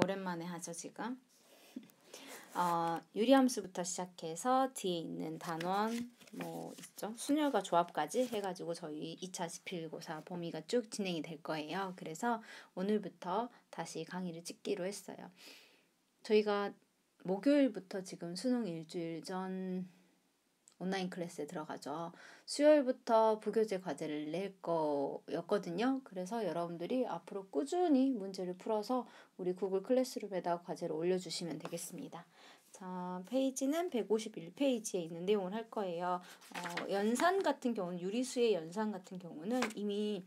오랜만에 하죠 지금. 유리함수부터 시작해서 뒤에 있는 단원 뭐 있죠, 순열과 조합까지 해가지고 저희 2차 지필고사 범위가 쭉 진행이 될 거예요. 그래서 오늘부터 다시 강의를 찍기로 했어요. 저희가 목요일부터 지금 수능 일주일 전 온라인 클래스에 들어가죠. 수요일부터 부교재 과제를 낼 거였거든요. 그래서 여러분들이 앞으로 꾸준히 문제를 풀어서 우리 구글 클래스룸에다 과제를 올려주시면 되겠습니다. 자, 페이지는 151페이지에 있는 내용을 할 거예요. 연산 같은 경우는, 유리수의 연산 같은 경우는 이미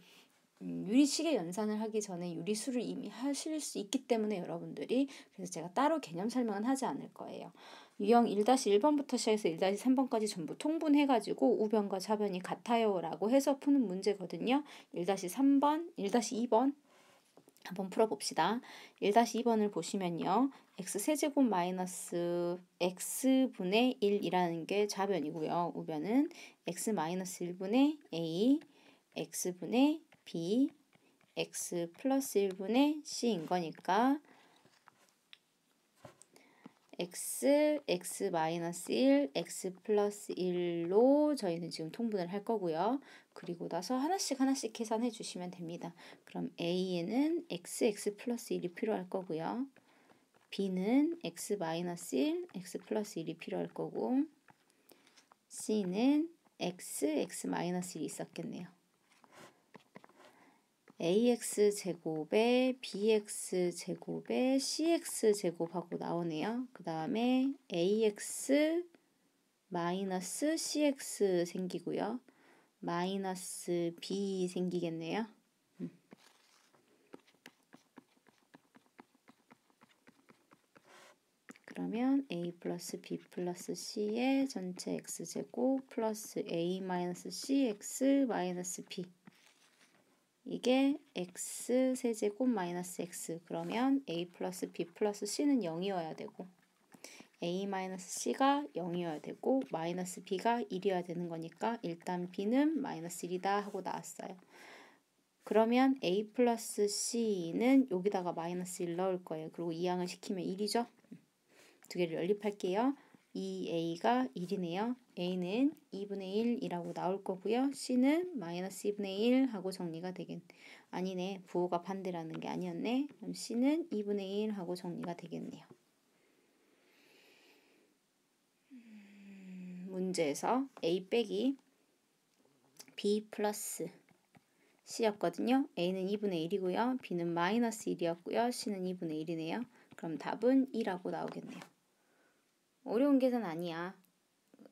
유리식의 연산을 하기 전에 유리수를 이미 하실 수 있기 때문에 여러분들이, 그래서 제가 따로 개념 설명은 하지 않을 거예요. 유형 1-1번부터 시작해서 1-3번까지 전부 통분해가지고 우변과 좌변이 같아요 라고 해서 푸는 문제거든요. 1-3번, 1-2번 한번 풀어봅시다. 1-2번을 보시면요. x세제곱 마이너스 x분의 1이라는 게 좌변이고요. 우변은 x-1분의 a, x분의 b, x 플러스 1분의 c인 거니까 x, x-1, x 플러스 1로 저희는 지금 통분을 할 거고요. 그리고 나서 하나씩 계산해 주시면 됩니다. 그럼 a에는 x 플러스 1이 필요할 거고요. b는 x-1, x 플러스 1이 필요할 거고, c는 x-1이 있었겠네요. ax제곱에 bx제곱에 cx제곱하고 나오네요. 그 다음에 ax 마이너스 cx 생기고요. 마이너스 b 생기겠네요. 그러면 a 플러스 b 플러스 c의 전체 x제곱 플러스 a 마이너스 cx 마이너스 b, 이게 x 세제곱 마이너스 x, 그러면 a 플러스 b 플러스 c는 0이어야 되고 a 마이너스 c가 0이어야 되고 마이너스 b가 1이어야 되는 거니까 일단 b는 마이너스 1이다 하고 나왔어요. 그러면 a 플러스 c는 여기다가 마이너스 1 넣을 거예요. 그리고 이항을 시키면 1이죠. 두 개를 연립할게요. 2a가 1이네요. a는 2분의 1이라고 나올 거고요. c는 마이너스 2분의 1 하고 정리가 되겠네. 아니네, 부호가 반대라는 게 아니었네. 그럼 c는 2분의 1 하고 정리가 되겠네요. 문제에서 a 빼기 b 플러스 c였거든요. a는 2분의 1이고요. b는 마이너스 1이었고요. c는 2분의 1이네요. 그럼 답은 2라고 나오겠네요. 어려운 계산 아니야.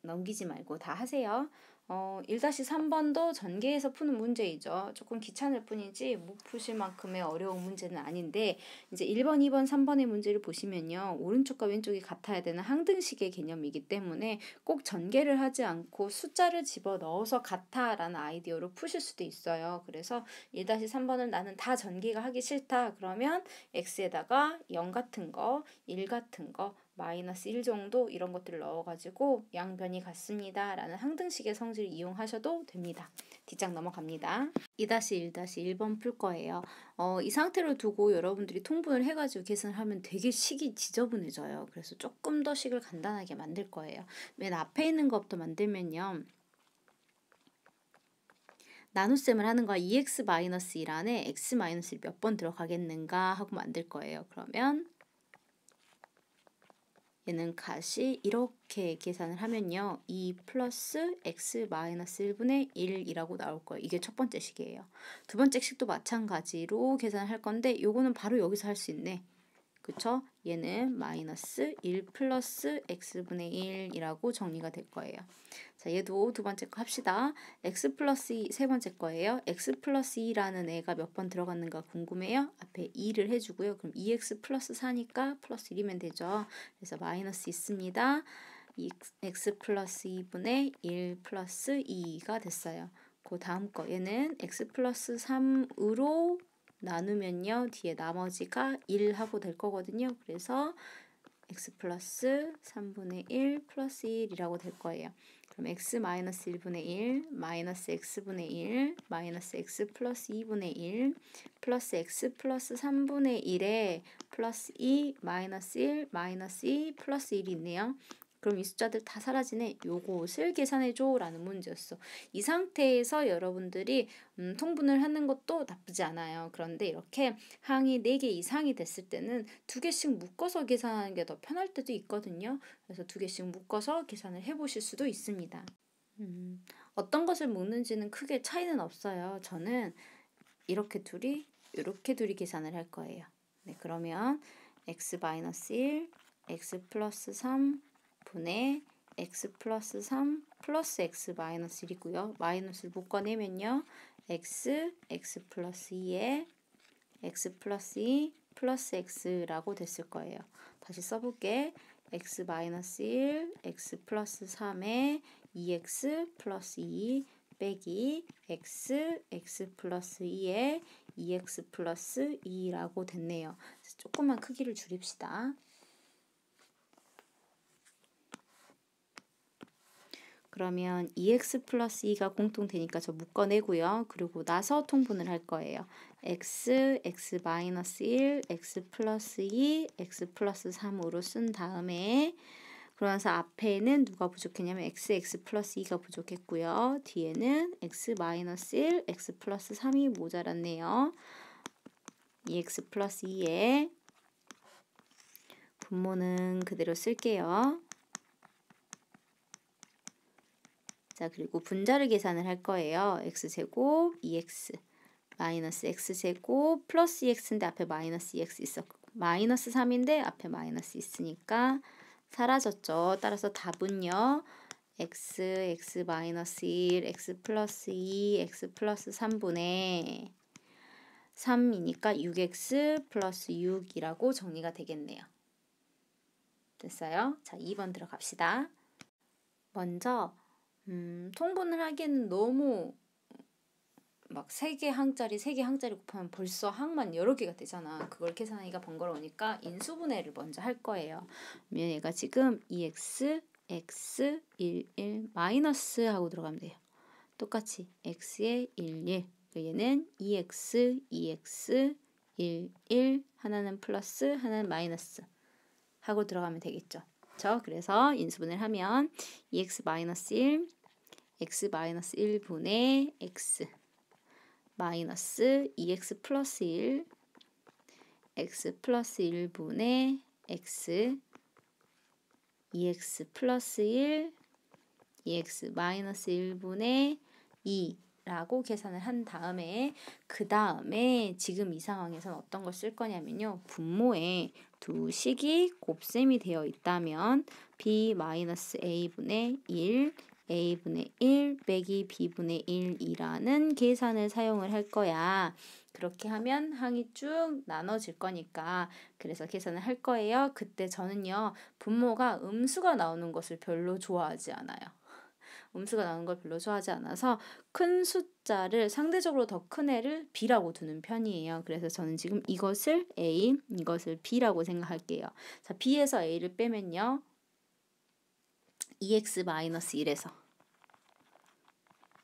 넘기지 말고 다 하세요. 1-3번도 전개해서 푸는 문제이죠. 조금 귀찮을 뿐이지 못 푸실 만큼의 어려운 문제는 아닌데, 이제 1번, 2번, 3번의 문제를 보시면요. 오른쪽과 왼쪽이 같아야 되는 항등식의 개념이기 때문에 꼭 전개를 하지 않고 숫자를 집어넣어서 같아라는 아이디어로 푸실 수도 있어요. 그래서 1-3번을 나는 다 전개가 하기 싫다. 그러면 x에다가 0 같은 거, 1 같은 거, 마이너스 1 정도 이런 것들을 넣어가지고 양변이 같습니다 라는 항등식의 성질을 이용하셔도 됩니다. 뒷장 넘어갑니다. 2-1-1번 풀 거예요. 이 상태로 두고 여러분들이 통분을 해가지고 계산을 하면 되게 식이 지저분해져요. 그래서 조금 더 식을 간단하게 만들 거예요. 맨 앞에 있는 것부터 만들면요. 나눗셈을 하는 거야. 2x-1 안에 x-1이 몇 번 들어가겠는가 하고 만들 거예요. 그러면 얘는 값이 이렇게 계산을 하면요. 2 플러스 x 마이너스 1분의 1이라고 나올 거예요. 이게 첫 번째 식이에요. 두 번째 식도 마찬가지로 계산을 할 건데 요거는 바로 여기서 할 수 있네. 그쵸? 얘는 마이너스 1 플러스 x분의 1이라고 정리가 될 거예요. 자, 얘도 두 번째 거 합시다. x 플러스 2 세 번째 거예요. x 플러스 2라는 애가 몇 번 들어갔는가 궁금해요? 앞에 2를 해주고요. 그럼 2x 플러스 4니까 플러스 1이면 되죠. 그래서 마이너스 있습니다. x 플러스 2분의 1 플러스 2가 됐어요. 그 다음 거 얘는 x 플러스 3으로 나누면요. 뒤에 나머지가 1 하고 될 거거든요. 그래서 x 플러스 3분의 1 플러스 1이라고 될 거예요. 그럼 x 마이너스 1분의 1 마이너스 x분의 1 마이너스 x 플러스 2분의 1 플러스 x 플러스 3분의 1에 플러스 2 마이너스 1 마이너스 2 플러스 1이 있네요. 그럼 이 숫자들 다 사라지네. 요것을 계산해줘 라는 문제였어. 이 상태에서 여러분들이 통분을 하는 것도 나쁘지 않아요. 그런데 이렇게 항이 4개 이상이 됐을 때는 2개씩 묶어서 계산하는 게 더 편할 때도 있거든요. 그래서 2개씩 묶어서 계산을 해보실 수도 있습니다. 어떤 것을 묶는지는 크게 차이는 없어요. 저는 이렇게 둘이 계산을 할 거예요. 네, 그러면 x-1, x 플러스 3 분의 x 플러스 3 플러스 x 마이너스 1이고요. 마이너스를 묶어내면요. x 플러스 2에 x 플러스 2 플러스 x라고 됐을 거예요. 다시 써볼게. x 마이너스 1, x 플러스 3에 2x 플러스 2 빼기 x 플러스 2에 2x 플러스 2라고 됐네요. 조금만 크기를 줄입시다. 그러면 2x 플러스 2가 공통되니까 저 묶어내고요. 그리고 나서 통분을 할 거예요. x 마이너스 1, x 플러스 2, x 플러스 3으로 쓴 다음에 그러면서 앞에는 누가 부족했냐면 x 플러스 2가 부족했고요. 뒤에는 x 마이너스 1, x 플러스 3이 모자랐네요. 2x 플러스 2에 분모는 그대로 쓸게요. 자, 그리고 분자를 계산을 할 거예요. x제곱 2x 마이너스 x제곱 플러스 2x인데 앞에 마이너스 2x 있었고 마이너스 3인데 앞에 마이너스 있으니까 사라졌죠. 따라서 답은요. x 마이너스 1, x 플러스 2, x 플러스 3분의 3이니까 6x 플러스 6이라고 정리가 되겠네요. 됐어요? 자, 2번 들어갑시다. 먼저 통분을 하기에는 너무 막 3개 항짜리 곱하면 벌써 항만 여러 개가 되잖아. 그걸 계산하기가 번거로우니까 인수분해를 먼저 할 거예요. 그러면 얘가 지금 2x, x, 1, 1 마이너스 하고 들어가면 돼요. 똑같이 x에 1, 1 얘는 2x, 1, 1 하나는 플러스 하나는 마이너스 하고 들어가면 되겠죠. 그래서 인수분해를 하면 2x 마이너스 1 x 마이너스 1분의 x 마이너스 2x 플러스 1 x 플러스 1분의 x 2x 플러스 1 2x 마이너스 1분의 2라고 계산을 한 다음에 그 다음에 지금 이 상황에서는 어떤 걸 쓸 거냐면요. 분모에 두 식이 곱셈이 되어 있다면 b-a분의 1 a분의 1 빼기 b분의 1이라는 계산을 사용을 할 거야. 그렇게 하면 항이 쭉 나눠질 거니까 그래서 계산을 할 거예요. 그때 저는요. 분모가 음수가 나오는 것을 별로 좋아하지 않아요. 음수가 나오는 걸 별로 좋아하지 않아서 큰 숫자를 상대적으로 더 큰 애를 b라고 두는 편이에요. 그래서 저는 지금 이것을 a, 이것을 b라고 생각할게요. 자, b에서 a를 빼면요. 2x-1에서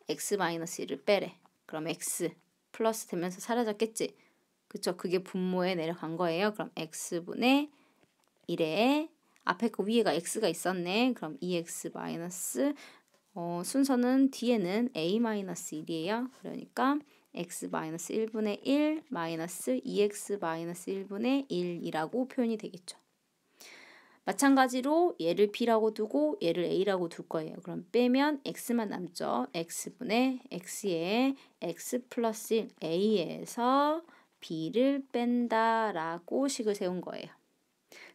x-1을 빼래. 그럼 x 플러스 되면서 사라졌겠지. 그쵸? 그게 분모에 내려간 거예요. 그럼 x분의 1에 앞에 거 위에가 x가 있었네. 그럼 2x 마이너스 순서는 뒤에는 a-1이에요. 그러니까 x-1분의 1 마이너스 2x-1분의 1이라고 표현이 되겠죠. 마찬가지로 얘를 b라고 두고 얘를 a라고 둘 거예요. 그럼 빼면 x만 남죠. x분의 x에 x 플러스 1 a에서 b를 뺀다라고 식을 세운 거예요.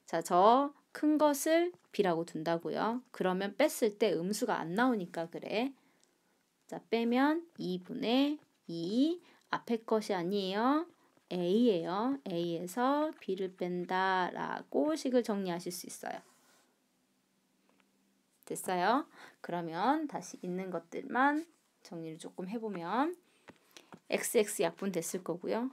자, 저 큰 것을 b라고 둔다고요. 그러면 뺐을 때 음수가 안 나오니까 그래. 자, 빼면 2분의 2 앞에 것이 아니에요. a예요. a에서 b를 뺀다라고 식을 정리하실 수 있어요. 됐어요? 그러면 다시 있는 것들만 정리를 조금 해보면 xx 약분됐을 거고요.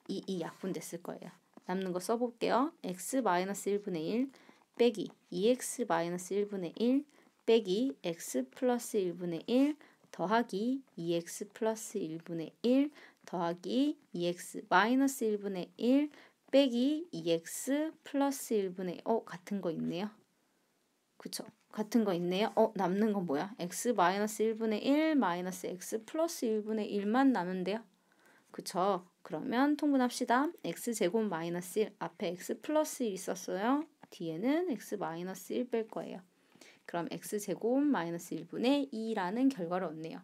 2 약분됐을 거예요. 남는 거 써볼게요. x-1분의 1 빼기 2x-1분의 1 빼기 x 플러스 1분의 1 더하기 2x 플러스 1분의 1 더하기 2x 마이너스 1분의 1 빼기 2x 플러스 1분의 1 같은 거 있네요. 그쵸? 같은 거 있네요. 남는 건 뭐야? x 마이너스 1분의 1 마이너스 x 플러스 1분의 1만 남는데요. 그쵸? 그러면 통분합시다. x제곱 마이너스 1 앞에 x 플러스 1 있었어요. 뒤에는 x 마이너스 1 뺄 거예요. 그럼 x제곱 마이너스 1분의 2라는 결과를 얻네요.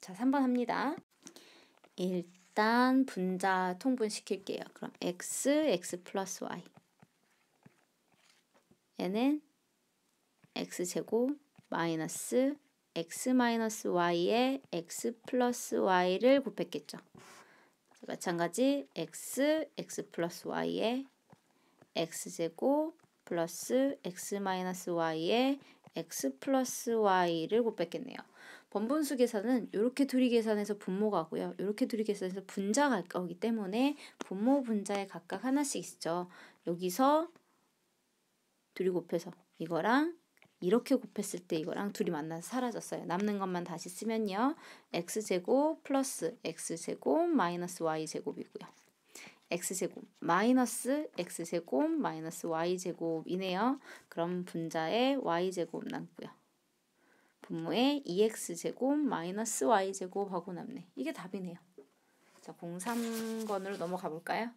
자, 3번 합니다. 일단 분자 통분시킬게요. 그럼 x 플러스 y 얘는 x제곱 마이너스 x 마이너스 y에 x 플러스 y를 곱했겠죠. 마찬가지 x 플러스 y에 x제곱 플러스 x 마이너스 y에 x 플러스 y를 곱했겠네요. 번분수 계산은 이렇게 둘이 계산해서 분모가고요. 이렇게 둘이 계산해서 분자가 가기 때문에 분모 분자에 각각 하나씩 있죠. 여기서 둘이 곱해서 이거랑 이렇게 곱했을 때 이거랑 둘이 만나서 사라졌어요. 남는 것만 다시 쓰면요. x제곱 플러스 x제곱 마이너스 y제곱이고요. x제곱 마이너스 x제곱 마이너스 y제곱이네요. 그럼 분자에 y제곱 남고요. 분모에 2x제곱 마이너스 y제곱 하고 남네. 이게 답이네요. 자, 03번으로 넘어가 볼까요?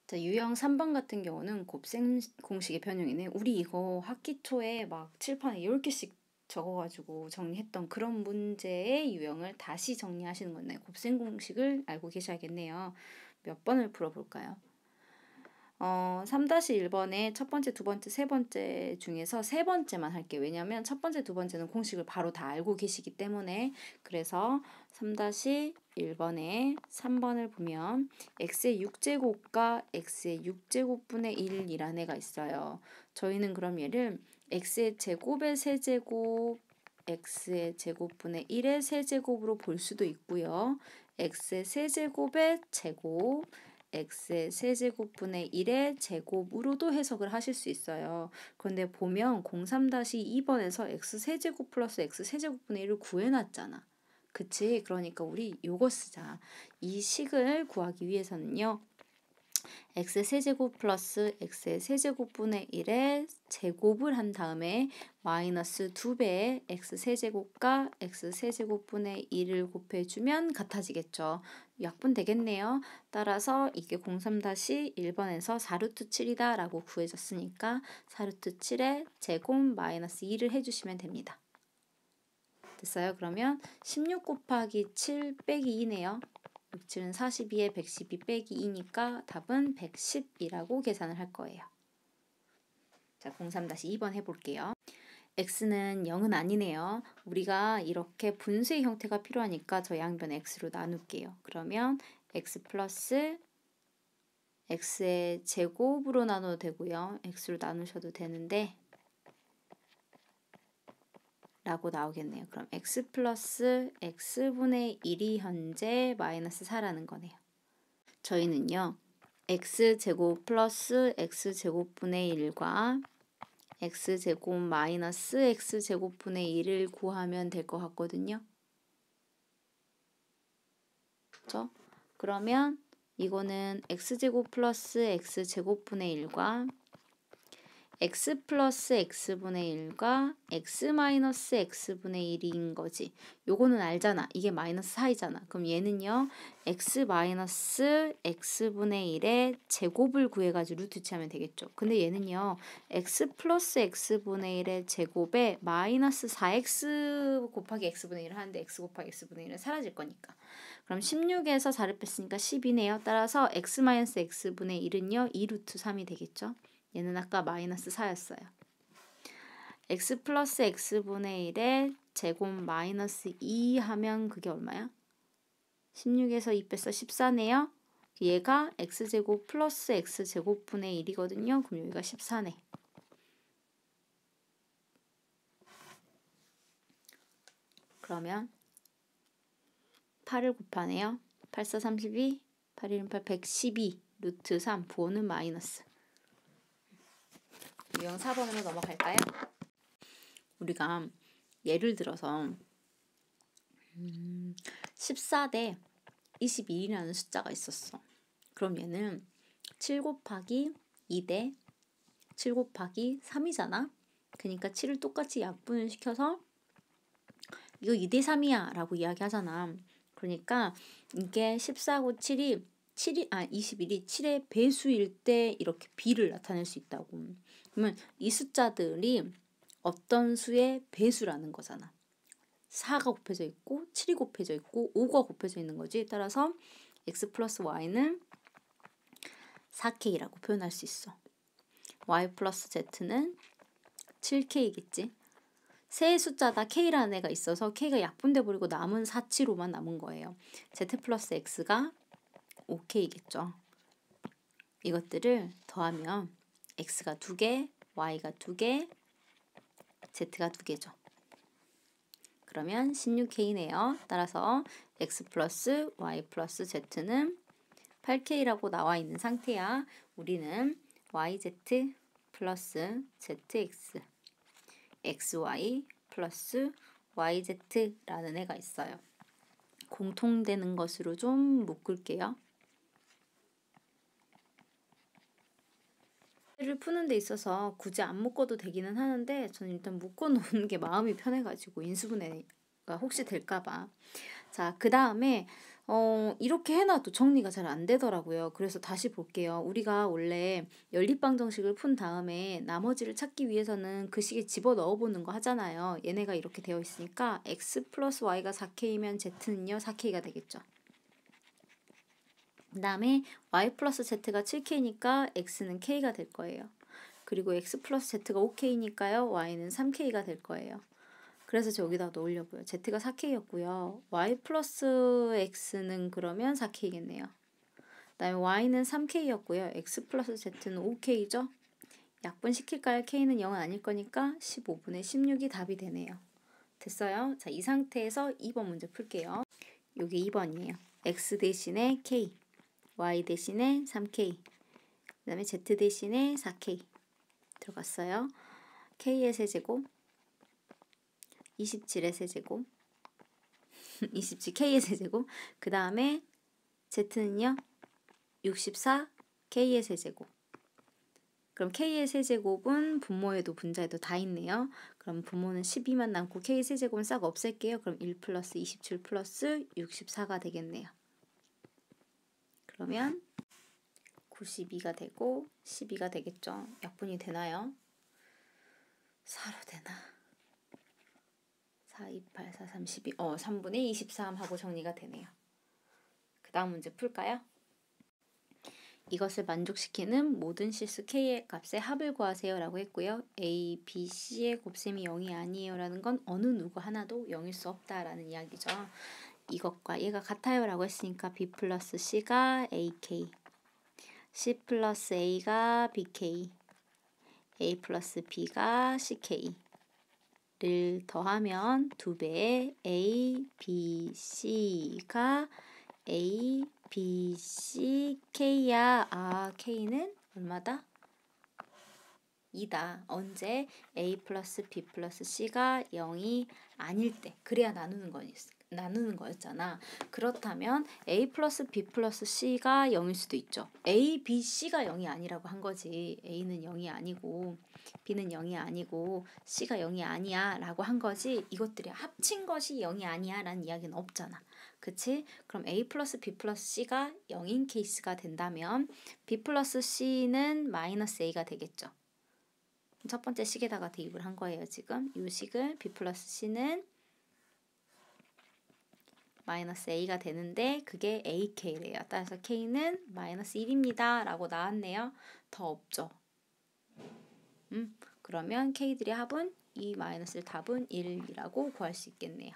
자, 유형 3번 같은 경우는 곱셈 공식의 변형이네. 우리 이거 학기 초에 막 칠판에 10개씩 적어가지고 정리했던 그런 문제의 유형을 다시 정리하시는 건데 곱셈 공식을 알고 계셔야겠네요. 몇 번을 풀어볼까요? 3-1번에 첫 번째, 두 번째, 세 번째 중에서 세 번째만 할게요. 왜냐하면 첫 번째, 두 번째는 공식을 바로 다 알고 계시기 때문에. 그래서 3-1번에 3번을 보면 x의 6제곱과 x의 6제곱분의 1이라는 애가 있어요. 저희는 그럼 얘를 x의 제곱의 세제곱, x의 제곱분의 1의 세제곱으로 볼 수도 있고요. x의 세제곱의 제곱, x의 세제곱분의 1의 제곱으로도 해석을 하실 수 있어요. 그런데 보면 03-2번에서 x 세제곱 플러스 x 세제곱분의 1을 구해놨잖아. 그치? 그러니까 우리 요거 쓰자. 이 식을 구하기 위해서는요. x 세제곱 플러스 x의 세제곱분의 1의 제곱을 한 다음에 마이너스 2배의 x 세제곱과 x 세제곱분의 1을 곱해주면 같아지겠죠. 약분 되겠네요. 따라서 이게 03-1번에서 4루트 7이다 라고 구해졌으니까 4루트 7의 제곱 마이너스 2를 해주시면 됩니다. 됐어요? 그러면 16 곱하기 7 빼기 2네요. 6, 7은 42에 112 빼기 2니까 답은 110이라고 계산을 할 거예요. 자, 03-2번 해볼게요. x는 0은 아니네요. 우리가 이렇게 분수의 형태가 필요하니까 저 양변 x로 나눌게요. 그러면 x 플러스 x의 제곱으로 나눠도 되고요. x로 나누셔도 되는데 라고 나오겠네요. 그럼 x 플러스 x분의 1이 현재 마이너스 4라는 거네요. 저희는요. x제곱 플러스 x제곱분의 1과 x제곱 마이너스 x제곱분의 1을 구하면 될 것 같거든요. 그렇죠? 그러면 이거는 x제곱 플러스 x제곱분의 1과 x 플러스 x분의 1과 x 마이너스 x분의 1인 거지. 요거는 알잖아. 이게 마이너스 4이잖아. 그럼 얘는요. x 마이너스 x분의 1의 제곱을 구해가지고 루트 치하면 되겠죠. 근데 얘는요. x 플러스 x분의 1의 제곱에 마이너스 4x 곱하기 x분의 1을 하는데 x 곱하기 x분의 1은 사라질 거니까. 그럼 16에서 4를 뺐으니까 10이네요. 따라서 x 마이너스 x분의 1은요. 2루트 3이 되겠죠. 얘는 아까 마이너스 4였어요. x 플러스 x분의 1의 제곱 마이너스 2 하면 그게 얼마야? 16에서 2 뺐어 14네요. 얘가 x제곱 플러스 x제곱분의 1이거든요. 그럼 여기가 14네. 그러면 8을 곱하네요. 8, 4, 32, 8, 1, 8, 112, 루트 3, 부호는 마이너스. 유형 4번으로 넘어갈까요? 우리가 예를 들어서 14대 22라는 숫자가 있었어. 그럼 얘는 7 곱하기 2대 7 곱하기 3이잖아. 그러니까 7을 똑같이 약분을 시켜서 이거 2대 3이야 라고 이야기하잖아. 그러니까 이게 14고 21이 7의 배수일 때 이렇게 B를 나타낼 수 있다고. 그러면 이 숫자들이 어떤 수의 배수라는 거잖아. 4가 곱해져 있고 7이 곱해져 있고 5가 곱해져 있는 거지. 따라서 x 플러스 y는 4k라고 표현할 수 있어. y 플러스 z는 7k겠지. 세 숫자 다 k라는 애가 있어서 k가 약분돼 버리고 남은 4, 7, 5만 남은 거예요. z 플러스 x가 5k겠죠. 이것들을 더하면 x가 2개, y가 2개, z가 2개죠. 그러면 16k네요. 따라서 x 플러스 y 플러스 z는 8k라고 나와 있는 상태야. 우리는 yz 플러스 zx xy 플러스 yz라는 애가 있어요. 공통되는 것으로 좀 묶을게요. 를 푸는 데 있어서 굳이 안 묶어도 되기는 하는데 저는 일단 묶어 놓는 게 마음이 편해가지고 인수분해가 혹시 될까봐. 자, 그 다음에 이렇게 해놔도 정리가 잘 안 되더라고요. 그래서 다시 볼게요. 우리가 원래 연립방정식을 푼 다음에 나머지를 찾기 위해서는 그 식에 집어넣어 보는 거 하잖아요. 얘네가 이렇게 되어 있으니까 x 플러스 y가 4k면 z는요 4k가 되겠죠. 그 다음에 y 플러스 z가 7k니까 x는 k가 될 거예요. 그리고 x 플러스 z가 5k니까요 y는 3k가 될 거예요. 그래서 저기다 넣으려고요. z가 4k였고요. y 플러스 x는 그러면 4k겠네요. 그 다음에 y는 3k였고요. x 플러스 z는 5k죠. 약분시킬까요? k는 0은 아닐 거니까 15분의 16이 답이 되네요. 됐어요? 자, 이 상태에서 2번 문제 풀게요. 요게 2번이에요. x 대신에 k, y 대신에 3k, 그 다음에 z 대신에 4k 들어갔어요. k의 세제곱 27의 세제곱 27k의 세제곱 그 다음에 z는요 64k의 세제곱. 그럼 k의 세제곱은 분모에도 분자에도 다 있네요. 그럼 분모는 12만 남고 k의 세제곱은 싹 없앨게요. 그럼 1 플러스 27 플러스 64가 되겠네요. 그러면 92가 되고 12가 되겠죠. 약분이 되나요? 4로 되나? 4, 2, 8, 4, 3, 12 3분의 23 하고 정리가 되네요. 그 다음 문제 풀까요? 이것을 만족시키는 모든 실수 k의 값의 합을 구하세요 라고 했고요. a, b, c의 곱셈이 0이 아니에요 라는 건 어느 누구 하나도 0일 수 없다 라는 이야기죠. 이것과 얘가 같아요 라고 했으니까 b 플러스 c가 ak, c 플러스 a가 bk, a 플러스 b가 ck를 더하면 2배의 a, b, c가 a, b, c, k야. 아, k는 얼마다? 2다. 언제? a 플러스 b 플러스 c가 0이 아닐 때. 그래야 나누는 거였잖아. 그렇다면 a 플러스 b 플러스 c가 0일 수도 있죠. a, b, c가 0이 아니라고 한 거지. a는 0이 아니고 b는 0이 아니고 c가 0이 아니야 라고 한 거지. 이것들이 합친 것이 0이 아니야 라는 이야기는 없잖아. 그치? 그럼 a 플러스 b 플러스 c가 0인 케이스가 된다면 b 플러스 c는 마이너스 a가 되겠죠. 첫 번째 식에다가 대입을 한 거예요. 지금 이 식을 b 플러스 c는 마이너스 a가 되는데 그게 ak래요. 따라서 k는 마이너스 1입니다 라고 나왔네요. 더 없죠. 그러면 k들의 합은 이 마이너스 답은 1이라고 구할 수 있겠네요.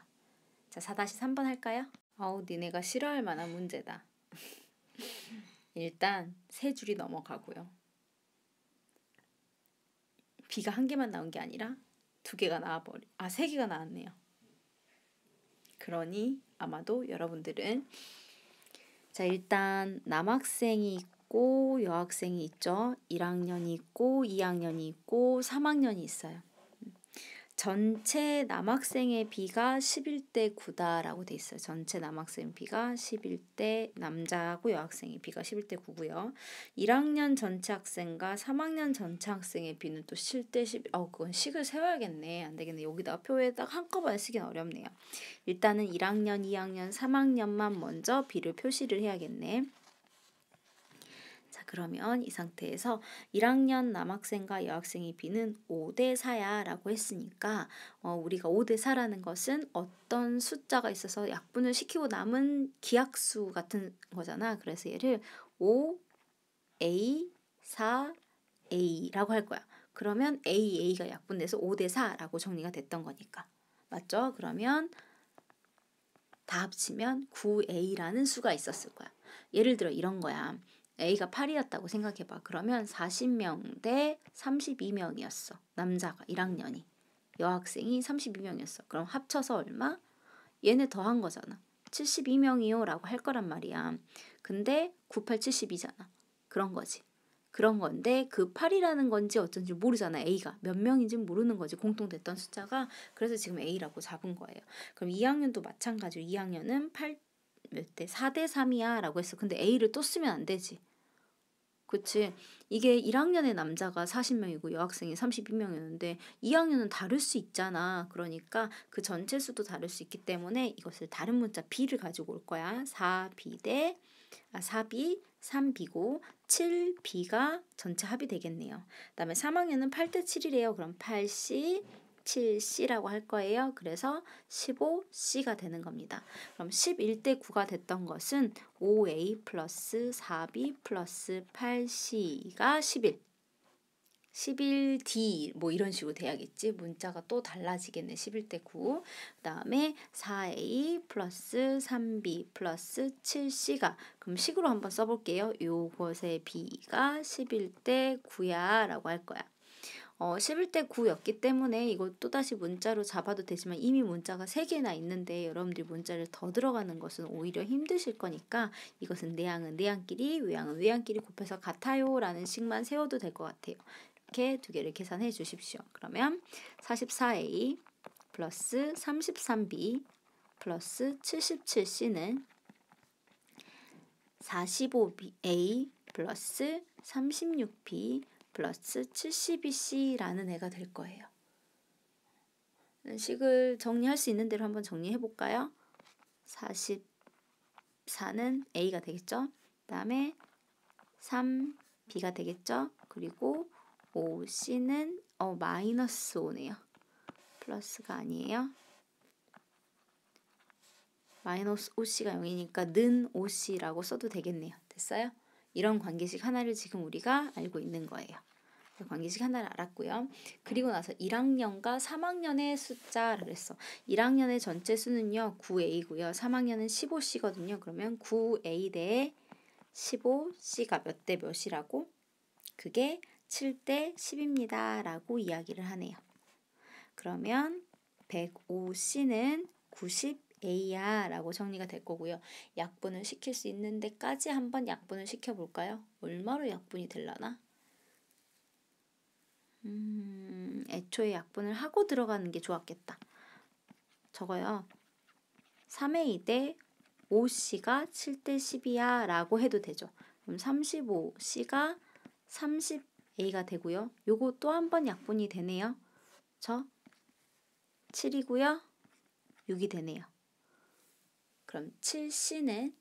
자, 4-3번 할까요? 니네가 싫어할 만한 문제다. 일단 세 줄이 넘어가고요. b가 한 개만 나온 게 아니라 세 개가 나왔네요. 그러니 아마도 여러분들은 자, 일단 남학생이 있고 여학생이 있죠. 1학년이 있고 2학년이 있고 3학년이 있어요. 전체 남학생의 비가 11대 9다라고 돼 있어요. 전체 남학생 비가 11대 남자하고 여학생의 비가 11대 9고요. 1학년 전체 학생과 3학년 전체 학생의 비는 또 7대 10. 그건 식을 세워야겠네. 안 되겠네. 여기다 표에 딱 한꺼번에 쓰기는 어렵네요. 일단은 1학년, 2학년, 3학년만 먼저 비를 표시를 해야겠네. 자, 그러면 이 상태에서 1학년 남학생과 여학생의 비는 5대 4야 라고 했으니까 우리가 5대 4라는 것은 어떤 숫자가 있어서 약분을 시키고 남은 기하수 같은 거잖아. 그래서 얘를 5A, 4A라고 할 거야. 그러면 AA가 약분돼서 5대 4라고 정리가 됐던 거니까. 맞죠? 그러면 다 합치면 9A라는 수가 있었을 거야. 예를 들어 이런 거야. A가 8이었다고 생각해봐. 그러면 40명 대 32명이었어. 남자가 1학년이. 여학생이 32명이었어. 그럼 합쳐서 얼마? 얘네 더한 거잖아. 72명이요 라고 할 거란 말이야. 근데 98, 72잖아. 그런 거지. 그런 건데 그 8이라는 건지 어쩐지 모르잖아. A가 몇 명인지는 모르는 거지. 공통됐던 숫자가. 그래서 지금 A라고 잡은 거예요. 그럼 2학년도 마찬가지로 2학년은 8 몇 대 4대 3이야 라고 했어. 근데 A를 또 쓰면 안 되지. 그치. 이게 1학년의 남자가 40명이고 여학생이 32명이었는데 2학년은 다를 수 있잖아. 그러니까 그 전체 수도 다를 수 있기 때문에 이것을 다른 문자 B를 가지고 올 거야. 4B 3B고 7B가 전체 합이 되겠네요. 그 다음에 3학년은 8대 7이래요. 그럼 8C 7C라고 할 거예요. 그래서 15C가 되는 겁니다. 그럼 11대 9가 됐던 것은 5A 플러스 4B 플러스 8C가 11. 11D 뭐 이런 식으로 돼야겠지. 문자가 또 달라지겠네. 11대 9. 그 다음에 4A 플러스 3B 플러스 7C가 그럼 식으로 한번 써볼게요. 요것의 B가 11대 9야 라고 할 거야. 11대 9였기 때문에 이거 또다시 문자로 잡아도 되지만 이미 문자가 3개나 있는데 여러분들이 문자를 더 들어가는 것은 오히려 힘드실 거니까 이것은 내항은 내항끼리 외항은 외항끼리 곱해서 같아요 라는 식만 세워도 될 것 같아요. 이렇게 두 개를 계산해 주십시오. 그러면 44A 플러스 33B 플러스 77C는 45A 플러스 36B 플러스 72C라는 애가 될 거예요. 식을 정리할 수 있는 대로 한번 정리해 볼까요? 44는 A가 되겠죠? 그 다음에 3B가 되겠죠? 그리고 5C는 마이너스 5네요. 플러스가 아니에요. 마이너스 5C가 0이니까 는 5C라고 써도 되겠네요. 됐어요? 이런 관계식 하나를 지금 우리가 알고 있는 거예요. 관계식 하나를 알았고요. 그리고 나서 1학년과 3학년의 숫자를 했어. 1학년의 전체 수는요. 9A고요. 3학년은 15C거든요. 그러면 9A 대 15C가 몇 대 몇이라고? 그게 7대 10입니다. 라고 이야기를 하네요. 그러면 105C는 90A야 라고 정리가 될 거고요. 약분을 시킬 수 있는 데까지 한번 약분을 시켜볼까요? 얼마로 약분이 되려나? 애초에 약분을 하고 들어가는 게 좋았겠다. 저거요. 3A 대 5C가 7대 10이야 라고 해도 되죠. 그럼 35C가 30A가 되고요. 요거 또 한 번 약분이 되네요. 저 7이고요. 6이 되네요. 그럼 7C는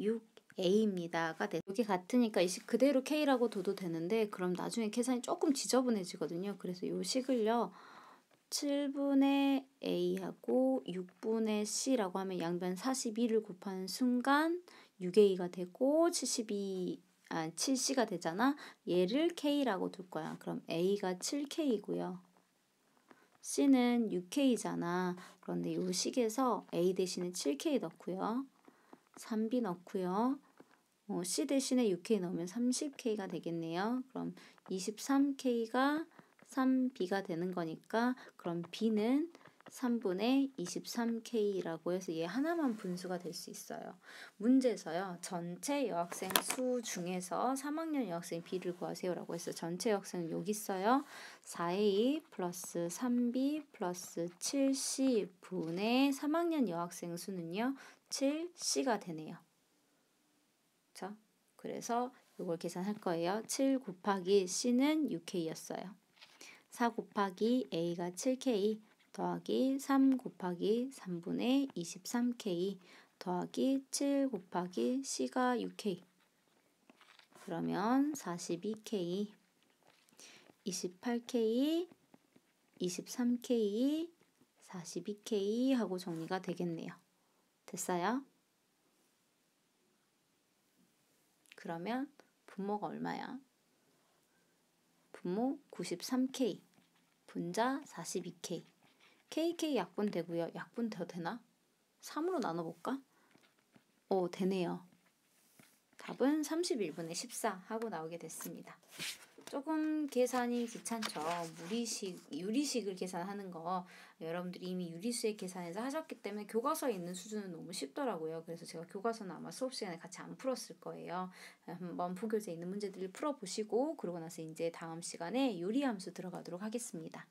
6A입니다가 돼. 여기 같으니까 이 식 그대로 K라고 둬도 되는데 그럼 나중에 계산이 조금 지저분해지거든요. 그래서 이 식을요. 7분의 A하고 6분의 C라고 하면 양변 42를 곱하는 순간 6A가 되고 7C가 되잖아. 얘를 K라고 둘 거야. 그럼 A가 7K이고요. C는 6K잖아. 그런데 이 식에서 A 대신에 7K 넣고요. 3B 넣고요. C 대신에 6K 넣으면 30K가 되겠네요. 그럼 23K가 3B가 되는 거니까 그럼 B는 3분의 23K라고 해서 얘 하나만 분수가 될 수 있어요. 문제에서요. 전체 여학생 수 중에서 3학년 여학생 B를 구하세요라고 해서 전체 여학생은 여기 있어요. 4A 플러스 3B 플러스 7C 분의 3학년 여학생 수는요. 7C가 되네요. 자, 그래서 이걸 계산할 거예요. 7 곱하기 C는 6K였어요. 4 곱하기 A가 7K 더하기 3 곱하기 3분의 23K 더하기 7 곱하기 C가 6K 그러면 42K 28K 23K 42K 하고 정리가 되겠네요. 됐어요? 그러면 분모가 얼마야? 분모 93K 분자 42K KK 약분 되고요. 약분 더 되나? 3으로 나눠볼까? 오, 되네요. 답은 31분의 14 하고 나오게 됐습니다. 조금 계산이 귀찮죠. 유리식을 계산하는 거 여러분들이 이미 유리수의 계산에서 하셨기 때문에 교과서에 있는 수준은 너무 쉽더라고요. 그래서 제가 교과서는 아마 수업 시간에 같이 안 풀었을 거예요. 한번 부교재에 있는 문제들을 풀어보시고 그러고 나서 이제 다음 시간에 유리함수 들어가도록 하겠습니다.